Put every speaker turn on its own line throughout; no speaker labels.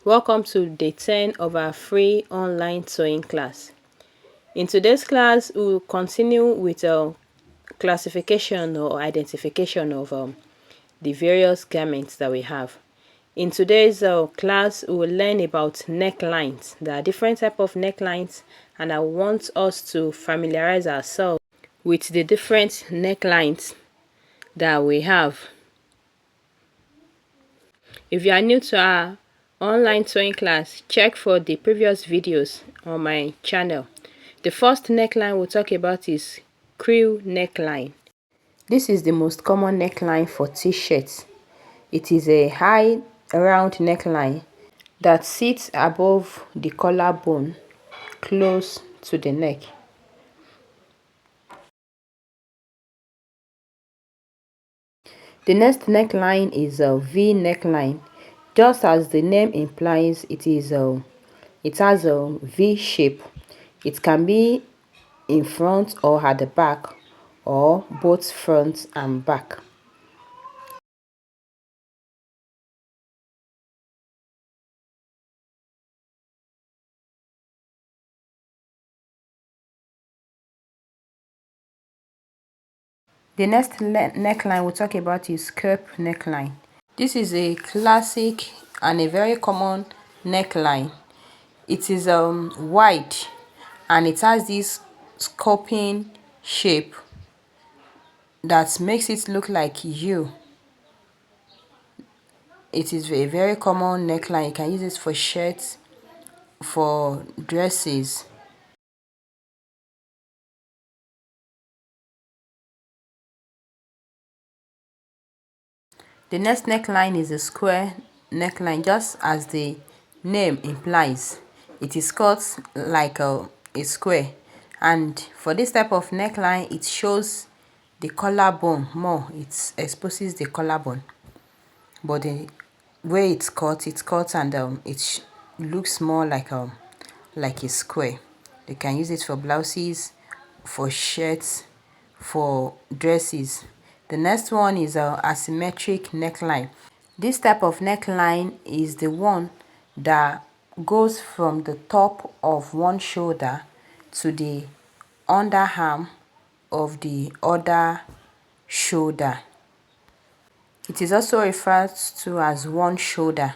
Welcome to day 10 of our free online sewing class. In today's class, we will continue with a classification or identification of the various garments that we have. In today's class, we will learn about necklines. There are different types of necklines, and I want us to familiarize ourselves with the different necklines that we have. If you are new to our online sewing class, check for the previous videos on my channel. The first neckline we'll talk about is crew neckline. This is the most common neckline for t-shirts. It is a high round neckline that sits above the collarbone close to the neck. The next neckline is a V neckline. Just as the name implies, it has a V shape. It can be in front or at the back, or both front and back. The next neckline we'll talk about is skirt neckline. This is a classic and a very common neckline. It is wide and it has this scorpion shape that makes it look like U. It is a very common neckline. You can use it for shirts, for dresses. The next neckline is a square neckline, just as the name implies. It is cut like a square, and for this type of neckline, it shows the collarbone more. It exposes the collarbone, but the way it's cut and it looks more like a square. You can use it for blouses, for shirts, for dresses. The next one is a asymmetric neckline. This type of neckline is the one that goes from the top of one shoulder to the underarm of the other shoulder. It is also referred to as one shoulder.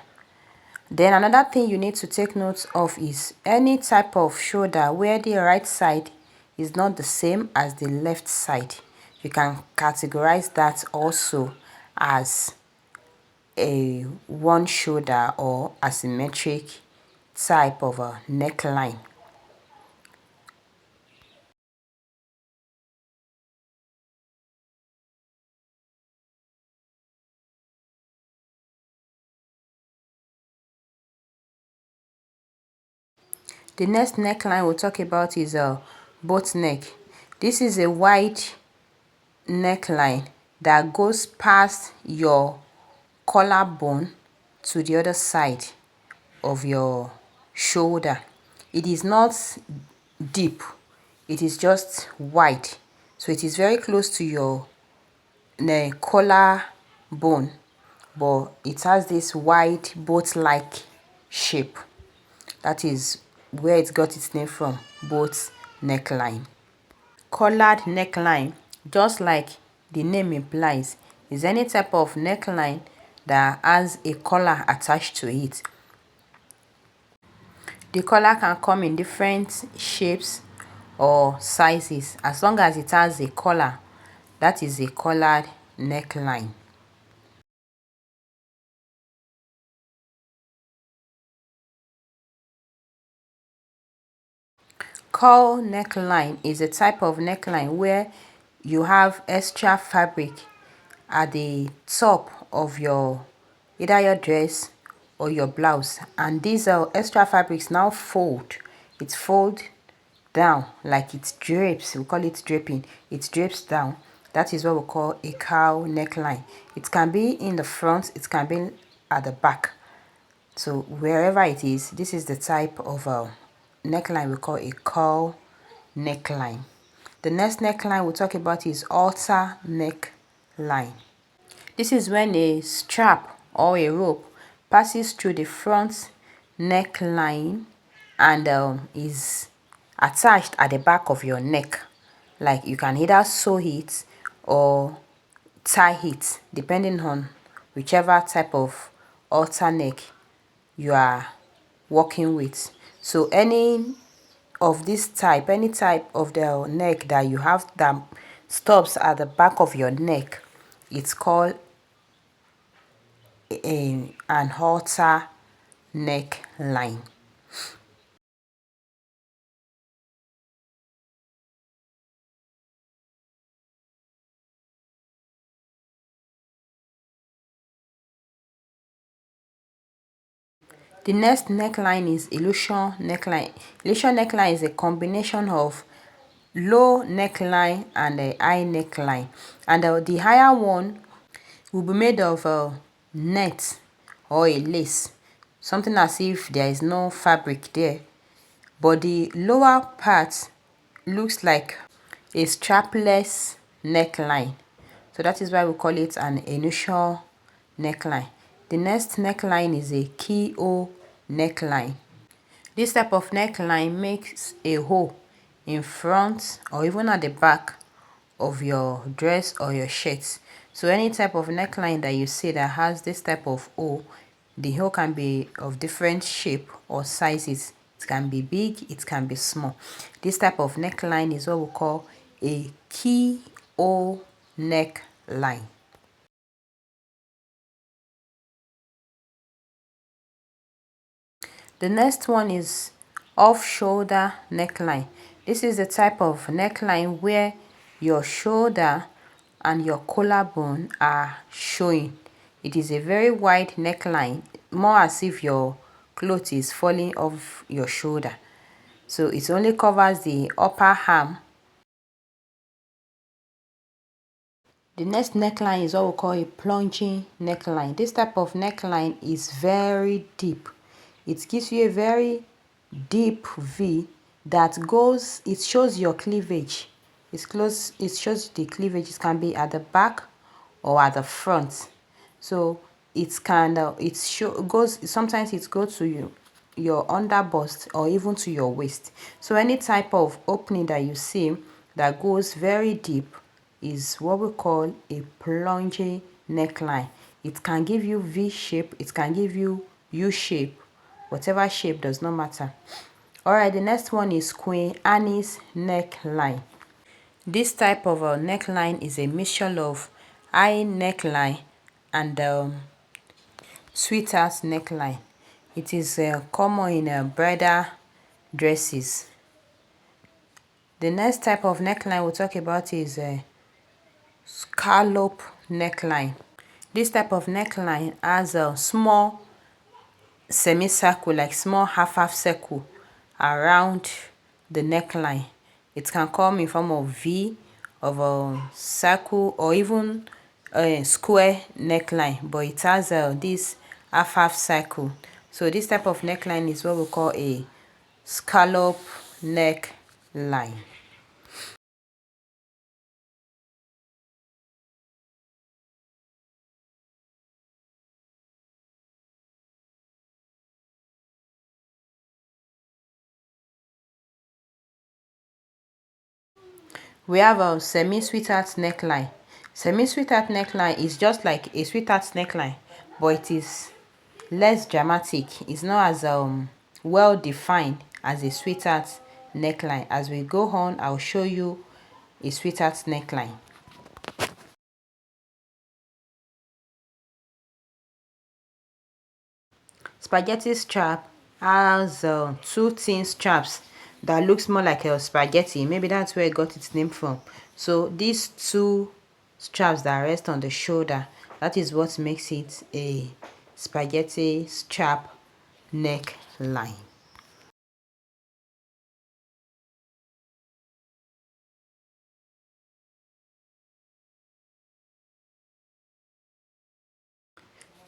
Then another thing you need to take note of is any type of shoulder where the right side is not the same as the left side. You can categorize that also as a one shoulder or asymmetric type of a neckline. The next neckline we'll talk about is a boat neck. This is a wide neckline that goes past your collarbone to the other side of your shoulder. It is not deep, it is just wide, so it is very close to your collarbone, but it has this wide boat-like shape. That is where it got its name from, boat neckline. Collared neckline, just like the name implies, is any type of neckline that has a collar attached to it. The collar can come in different shapes or sizes. As long as it has a collar, that is a collared neckline. Curl neckline is a type of neckline where you have extra fabric at the top of either your dress or your blouse, and these extra fabrics now fold. It folds down like it drapes. We call it draping. It drapes down. That is what we call a curl neckline. It can be in the front, it can be at the back. So wherever it is, this is the type of neckline we call a curl neckline. The next neckline we'll talk about is halter neckline. This is when a strap or a rope passes through the front neckline and is attached at the back of your neck. Like you can either sew it or tie it depending on whichever type of halter neck you are working with. So any of this type, any type of the neck that you have that stops at the back of your neck, it's called an halter neckline. The next neckline is illusion neckline. Illusion neckline is a combination of low neckline and a high neckline, and the higher one will be made of net or a lace, something as if there is no fabric there, but the lower part looks like a strapless neckline. So that is why we call it an illusion neckline. The next neckline is a keyhole neckline. This type of neckline makes a hole in front or even at the back of your dress or your shirt. So any type of neckline that you see that has this type of hole, the hole can be of different shape or sizes. It can be big, it can be small. This type of neckline is what we call a keyhole neckline. The next one is off-shoulder neckline. This is the type of neckline where your shoulder and your collarbone are showing. It is a very wide neckline, more as if your clothes is falling off your shoulder. So it only covers the upper arm. The next neckline is what we call a plunging neckline. This type of neckline is very deep. It gives you a very deep V that goes, it shows your cleavage. It shows the cleavage. It can be at the back or at the front. So it can goes, sometimes it goes to your under bust or even to your waist. So any type of opening that you see that goes very deep is what we call a plunging neckline. It can give you V shape, it can give you U shape, whatever shape does not matter. All right, the next one is Queen Anne's neckline. This type of neckline is a mixture of high neckline and sweetheart neckline. It is common in bridal dresses. The next type of neckline we'll talk about is scallop neckline. This type of neckline has a small semicircle, like small half circle around the neckline. It can come in form of V, of a circle, or even a square neckline, but it has this half circle. So this type of neckline is what we call a scallop neckline. We have a semi-sweetheart neckline. Semi-sweetheart neckline is just like a sweetheart neckline, but it is less dramatic. It's not as well defined as a sweetheart neckline. As we go on, I'll show you a sweetheart neckline. Spaghetti strap has two thin straps that looks more like a spaghetti. Maybe that's where it got its name from. So these two straps that rest on the shoulder, that is what makes it a spaghetti strap neckline.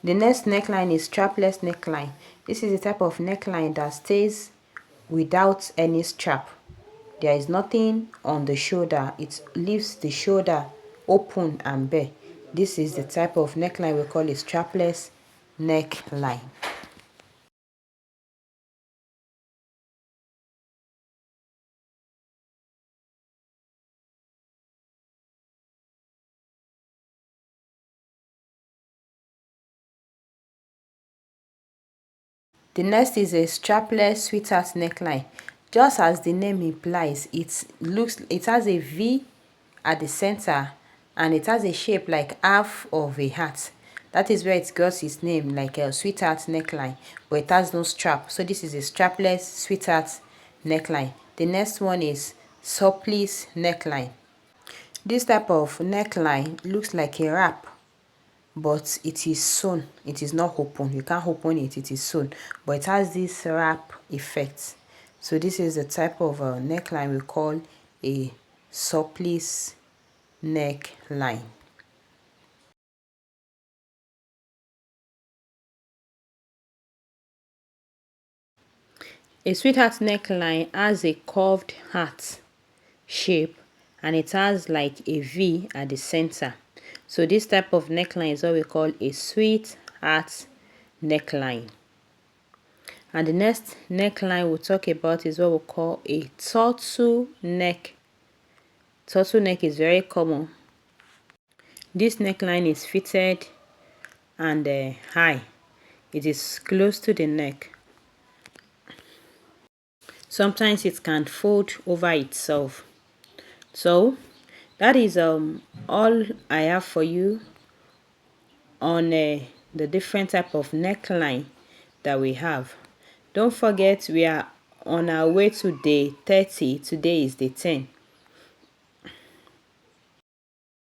The next neckline is strapless neckline. This is a type of neckline that stays without any strap. There is nothing on the shoulder. It leaves the shoulder open and bare. This is the type of neckline we call a strapless neckline. The next is a strapless sweetheart neckline. Just as the name implies, it has a V at the center and it has a shape like half of a heart. That is where it got its name, like a sweetheart neckline, but it has no strap. So this is a strapless sweetheart neckline. The next one is surplice neckline. This type of neckline looks like a wrap, but it is sewn. It is not open. You can't open it. It is sewn, but it has this wrap effect. So this is the type of neckline we call a surplice neckline. A sweetheart neckline has a curved heart shape and it has like a V at the center. So this type of neckline is what we call a sweetheart neckline. And the next neckline we'll talk about is what we call a turtleneck. Turtleneck is very common. This neckline is fitted and high. It is close to the neck. Sometimes it can fold over itself. So that is all I have for you on the different type of neckline that we have. Don't forget, we are on our way to day 30. Today is day 10.